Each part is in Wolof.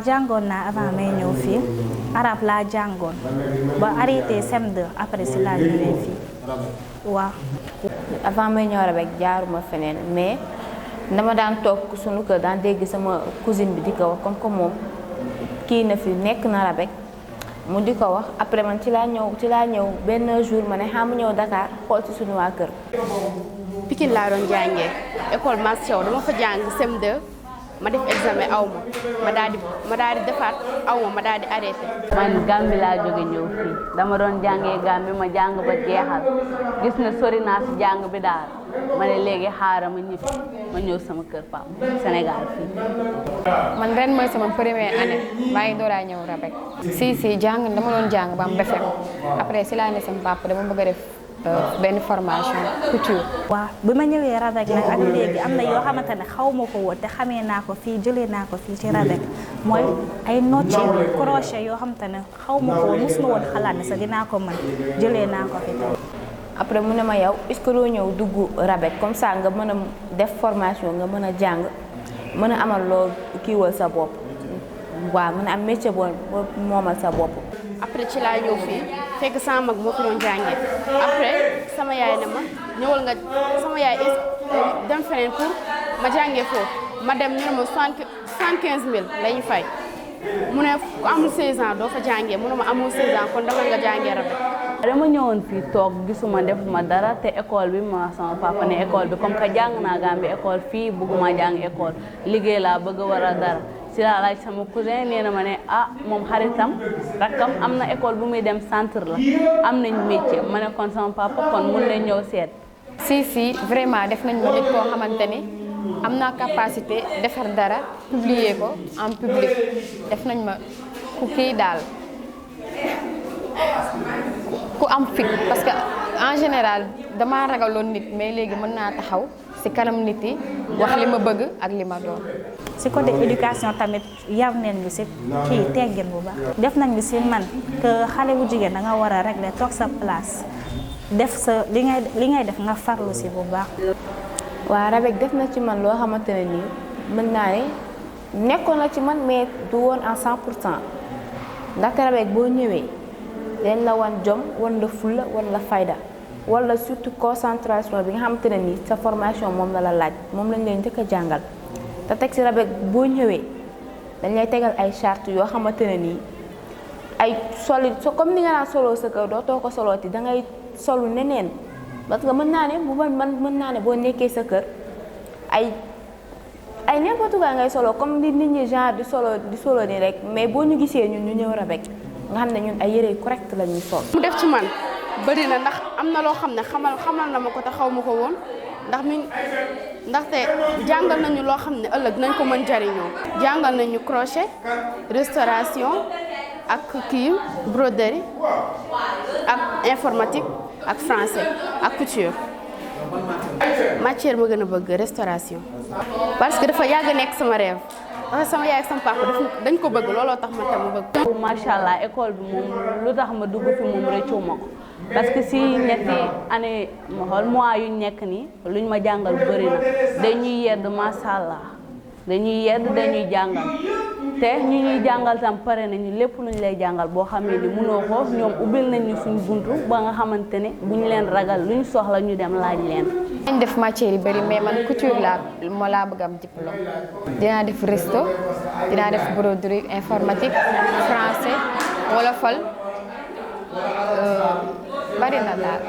jàngoon naa avant may ñëw fii arab laa jàngoon ba arrêté CM2 après si laa ñëwee fii waaw. avant may ñëw Rabek jaaruma feneen mais dama daan toog sunu kër daan dégg sama cousine bi di ko wax comme que moom kii na fi nekk na Rabek mu di ko wax après man ci laa ñëw benn jour ma ne xam ñëw Dakar xool ci sunu waa kër. Pikine laa doon jàngee école Mass Thiaw dama fa jàng CM2 ma def examen aw ma daal di defaat aw ma daal di arrêté. man Gambie laa jóge ñëw fii dama doon jàngee Gambie ma jàng ba jeexal gis na sori naa si jàng bi daal ma ne léegi xaaral ma ñibbi ma ñëw sama kër pam Sénégal fii. man ren mooy sama première année maa ngi door a ñëw Rabek. si jàng dama doon jàng ba am BFEM après si laa ne sama papa dama bëgg a def benn formation couture. waaw bi ma ñëwee Rabek nag ak léegi am na yoo xamante ne xaw ma ko woon te xamee naa ko fii jëlee naa ko fii ci Rabek mooy ay nocci crochet yoo xamante ne xaw ma ko woon mosuma woon xalaat ne sax dinaa ko mën jëlee naa ko fi. après mu ne ma yow est-ce que doo ñëw dugg Rabek comme ça nga mën a def formation nga mën a jàng mën a amal loo kiiwal sa bopp waaw mën a am métier boo moomal sa bopp. après ci laa ñëw fii fekk sama mag moo fi doon jàngee après sama yaay ne ma ñëwal nga sama yaay dem feneen pour ma jàngee foofu ma dem ñu ne ma 75000 la ñu fay mu ne ku amul 16 ans doo fa jàngee mu ne ma amul 16 ans kon dama nga jàngee Rabek. dama ñëwoon fii toog gisuma defuma dara te école bi ma sama papa ne école bi comme que jàng naa Gambie école fii bëgguma jàng école liggéey laa bëgg war a dara si laa laaj sama cousin nee na ma ne moom xaritam rakkam am na école bu muy dem centre la am nañ métier ma ne kon sama papa kon mun nañ ñëw seet. si vraiment def nañ ma nit koo xamante ni am naa capacité defar dara publier ko en public def nañ ma ku kii daal ku am fit parce que en général damaa ragaloon nit mais léegi mën naa taxaw ci kanam nit yi wax li ma bëgg ak li ma doon. ci côté éducation tamit yar neen ñu ci kii teggin bu baax. def nañ ñu ci man que xale bu jigéen da nga war a régler toog sa place def sa li ngay def nga farlu ci bu baax. waa Rabek def na ci man loo xamante ne nii mën naa ne nekkoon na ci man mais du woon en 100% ndaxte Rabek boo ñëwee dañ la wan jom wan la fulla wan la fayda wala surtout concentration bi nga xamante ne nii sa formation moom la laaj moom lañ leen njëkk a jàngal te teg ci Rabek boo ñëwee dañ lay tegal ay charte yoo xamante ne nii ay soli comme ni nga naan soloo sa kër dootoo ko solooti da ngay solu neneen parce que mën naa ne mën naa ne boo nekkee sa kër ay n'importe quoi ngay solo comme nit ñi genre di solo nii rek mais boo ñu gisee ñun ñu ñëw Rabek nga xam ne ñun ay yére yu correct la ñuy sol. mu def ci man bëri na ndax am na loo xam ne xamal na ma ko te xaw ma ko woon ndaxte jàngal nañu loo xam ne ëllëg nañ ko mën jariñoo jàngal nañu crochet restauration ak broderie ak informatique ak français ak couture. matière ma gën a bëgg restauration parce que dafa yàgg nekk sama rêve parce que sama yaay ak sama papa dañ ko bëgg looloo tax ma tam ma bëgg. macha allah école bi moom lu tax ma dugg fi moom rëccu ma ko parce que si ñetti année ma xool mois yu nekk nii luñ ma jàngal bëri na dañuy yedd macha allah dañuy yedd dañuy jàngal te ñu ñuy jàngal tam pare nañu lépp luñ lay jàngal boo xamee ni mënoo ko ñoom ubbil nañ ñu suñ buntu ba nga xamante ne buñ leen ragal luñ soxla ñu dem laaj leen. dañ def matière yu bëri mais man couture moo laa bëgg am diplôme dinaa def resto dinaa def broderie informatique français wolofal bari na daal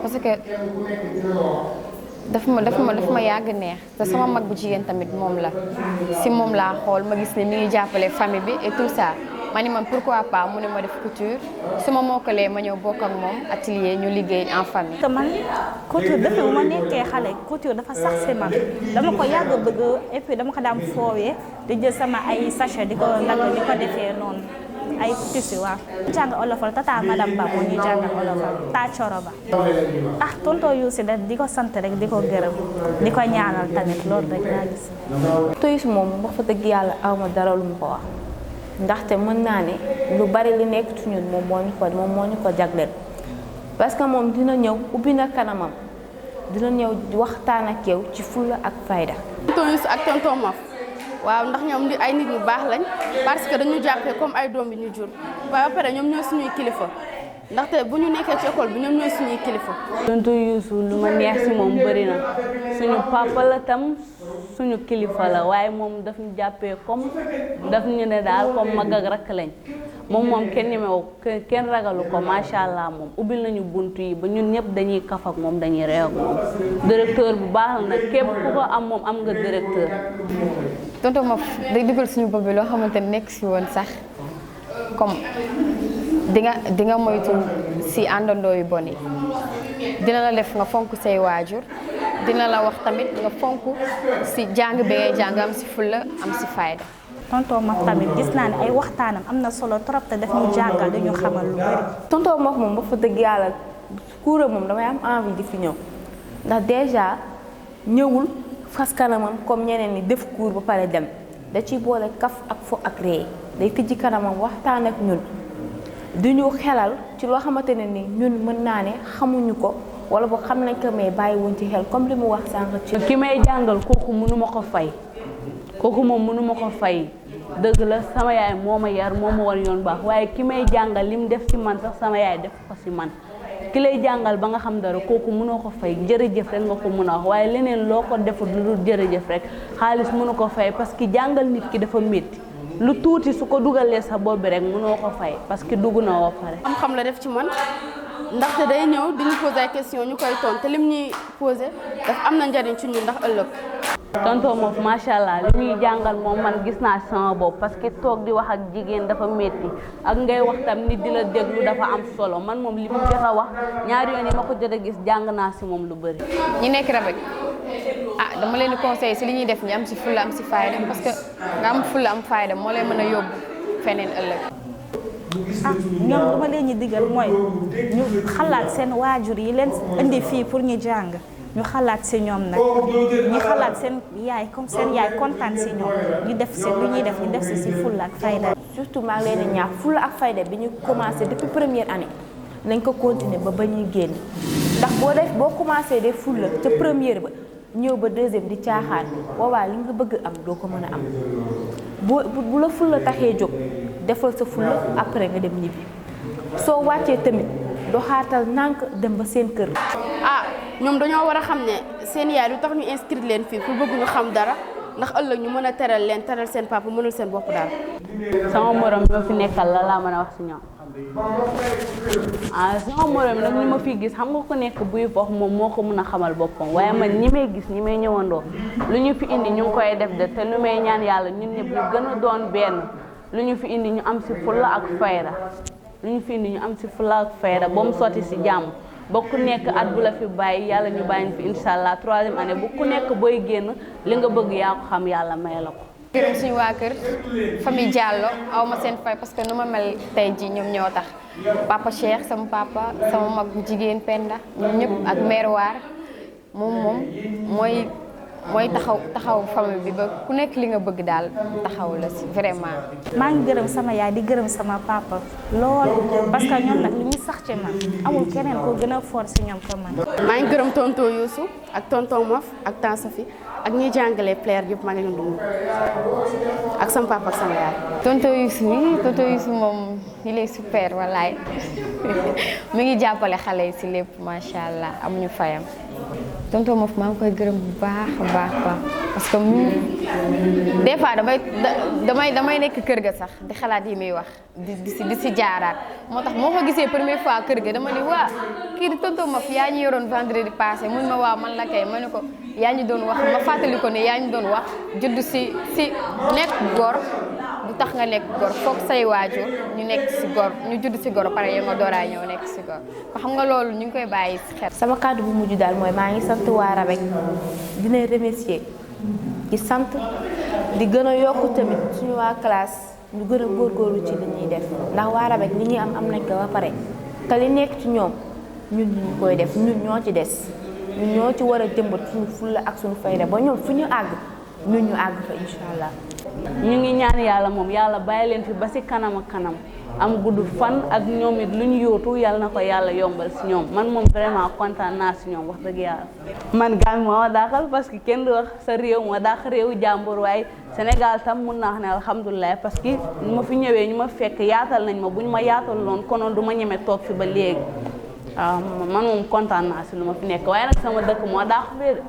parce que daf ma yàgg neex te sama mag bu jigéen tamit moom la si moom laa xool ma gis ne mi ngi jàppale famille bi et tout ça ma ni man pourquoi pas mu ne ma def couture su ma mokkalee ma ñëw bokk ak moom atelier ñu liggéey en famille. te man couture depuis bu ma nekkee xale couture dafa sax si man dama ko yàgg bëgg et puis dama ko daan foowee di jël sama ay sachet di ko nag di ko defee noonu ay tissu waaw. jàng olofal tata madame Ba moo ñuy jàngal olofal taa coro ba tonton Youssou da di ko sant rek di ko gërëm di ko ñaanal tamit loolu rek laa gis. toyis moom wax fa dëgg yàlla awma dara lu mu ko wax ndaxte mën naa ne lu bari li nekk ci ñun moom moo ñu ko jagleel parce que moom dina ñëw ubbi na kanamam dina ñëw waxtaan ak yow ci fulla ak fayda. tonton Youssou ak tonton Maf waaw ndax ñoom di ay nit ñu baax lañ parce que dañu jàppee comme ay doom bi ñu jur ba pare ñoom ñooy suñuy kilifa ndaxte bu ñu nekkee ci école bi ñoom ñooy suñuy kilifa. tonton Youssou lu ma neex si moom bëri na suñu papa la tam suñu kilifa la waaye moom daf ñu jàppee comme daf ñu ne daal comme mag ak rakk lañ moom kenn ñemewu kenn ragalu ko macha allah moom ubbil nañu buntu yi ba ñun ñëpp dañuy kaf ak moom dañuy réew ak moom directeur bu baax la nag képp ku ko am moom am nga directeur. tonton Maf day dugal suñu bopp bi loo xamante ne nekk si woon sax comme di nga moytu si àndandoo yu bon yi dina la def nga fonk say waajur dina la wax tamit nga fonk si jàng bi ngay jàng am si fulla am si fayda. tonton Maf tamit gis naa ne ay waxtaanam am na solo trop te daf ñu jàngal dañu xamal lu bari. tonton Maf moom ba fa dëgg yàlla kuura moom damay am envie di fi ñëw ndax déjà ñëwul fas kanamam comme ñeneen ni def cours ba pare dem da ciy boole kaf ak fo ak ree day tijji kanamam waxtaan ak ñun du ñu xelal ci loo xamante ne ni ñun mën naa ne xamuñu ko wala boo xam nañ ko mais bàyyi wuñ ci xel comme li mu wax sànq ci. ki may jàngal kooku mënuma ko fay kooku moom mënuma ko fay dëgg la sama yaay moo ma yar moo ma war yoon baax waaye ki may jàngal li mu def ci man sax sama yaay def ko ci man ki lay jàngal ba nga xam dara kooku mënoo ko fay jërëjëf rek nga ko mën a wax waaye leneen loo ko defut lu dul jërëjëf rek xaalis mënu ko fay parce que jàngal nit ki dafa métti lu tuuti su ko dugalee sa bopp bi rek mënoo ko fay parce que dugg na woo pare. xam-xam la def ci man ndaxte day ñëw di ñu poser ay question ñu koy tontu te lim ñuy poser daf am na njariñ ci ñun ndax ëllëg. tonton Maf macha allah li ñuy jàngal moom man gis naa sama bopp parce que toog di wax ak jigéen dafa métti ak ngay wax tam nit di la déglu dafa am solo man moom li mu jot a wax ñaari yoon yi ma ko jot a gis jàng naa si moom lu bëri. ñi nekk Rabek dama leen di conseiller si li ñuy def ñi am si fulla am si fayda parce que nga am fulla am fayda moo lay mën a yóbbu feneen ëllëg. ñoom lu ma leen ñu digal mooy ñu xalaat seen waajur yi leen indi fii pour ñu jàng ñu xalaat si ñoom nag ñu xalaat seen yaay comme seen yaay kontaan si ñoom ñu def si lu ñuy def ñu def si fulla ak fayda. surtout maa ngi leen di ñaax fulla ak fayda bi ñu commencé depuis première année nañ ko continuer ba ñuy génn ndax boo commencé def fulla ca première ba ñëw ba deuxième di caaxaan boobaa li nga bëgg am doo ko mën a am bu la fulla taxee jóg defal sa fulla après nga dem ñibbi soo wàccee tamit doxaatal nànk dem ba seen kër. ñoom dañoo war a xam ne seen yaay lu tax ñu inscrire leen fii pour bëgg ñu xam dara ndax ëllëg ñu mën a teral leen teral seen papa mënul seen bopp dara. sama morom ñoo fi nekkal la laa mën a wax si ñoom sama morom nag ñi ma fi gis xam nga ko nekk buy fox moom moo ko mën a xamal boppam waaye man ñi may gis ñi may ñëwandoo lu ñu fi indi ñu ngi koy def de te lu may ñaan yàlla ñun ñëpp ñu gën a doon benn lu ñu fi indi ñu am si fulla ak fayda lu ñu fi indi ñu am si fulla ak fayda ba mu sotti si jàmm ba ku nekk at bu la fi bàyyi yàlla ñu bàyyi fi incha allah 3e année bu ku nekk booy génn li nga bëgg yaa ko xam yàlla may la ko. gërëm suñu waa kër famille Diallo aw ma seen fay parce que nu ma mel tey ji ñoom ñoo tax papa Cheikh sama papa sama mag bu jigéen Penda ñoom ñëpp ak mère Waar moom mooy taxaw famille bi ba ku nekk li nga bëgg daal taxaw la si vraiment. maa ngi gërëm sama yaay di gërëm sama papa lool parce que ñoom nag li ñu sax ci man amul keneen ko gën a fort si ñoom ko man. maa ngi gërëm tonton Youssou ak tonton Maf ak tante Safi ak ñuy jàngalee plaire yëpp maa ngi leen di ak sama papa ak sama yaay. tonton Youssou moom il est super wallaay mi ngi jàppale xale yi si lépp macha allah amuñu fayam. tonton Maf maa ngi koy gërëm bu baax a baax parce que des fois damay nekk kër ga sax di xalaat yi muy wax di si jaaraat moo tax moo ko gisee première fois kër ga dama ni waa kii di tonton Maf yaa ñu yoroon vendredi passé mun ma waaw man la kay ma ne ko yaa ñu doon wax ma fàttali ko ne yaa ñu doon wax judd si nekk góor du tax nga nekk góor foog say waajur ñu nekk si góor ñu judd si góor pare yow nga dooraa ñëw nekk si góor ko xam nga loolu ñu ngi koy bàyyi si xel. sama kàddu bu mujj daal mooy maa ngi sant waa Rabek dina remercier di sant di gën a yokk tamit suñu waa classe ñu gën a góorgóorlu ci li ñuy def ndax waa Rabek li ñuy am nañ ko ba pare te li nekk ci ñoom ñun ñu koy def ñun ñoo ci des ñun ñoo ci war a jëmbat suñu fulla ak suñu fayda ba ñoom fu ñu àgg ñun ñu àgg fa incha allah. ñu ngi ñaan yàlla moom yàlla bàyyi leen fi ba si kanam ak kanam am gudd fan ak ñoom it lu ñu yóotu yàlla na ko yàlla yombal si ñoom man moom vraiment kontaan naa si ñoom wax dëgg yàlla. man Gambie moo ma daaxal parce que kenn du wax sa réew moo daax réewu jàmbur waaye Sénégal tam mun naa wax ne alhamdulilah parce que ñu ma fi ñëwee ñu ma fekk yaatal nañ ma bu ñu ma yaatal loon konoon du ma ñeme toog fi ba léegi waaw man moom kontaan naa si lu ma fi nekk waaye nag sama dëkk moo daax bee de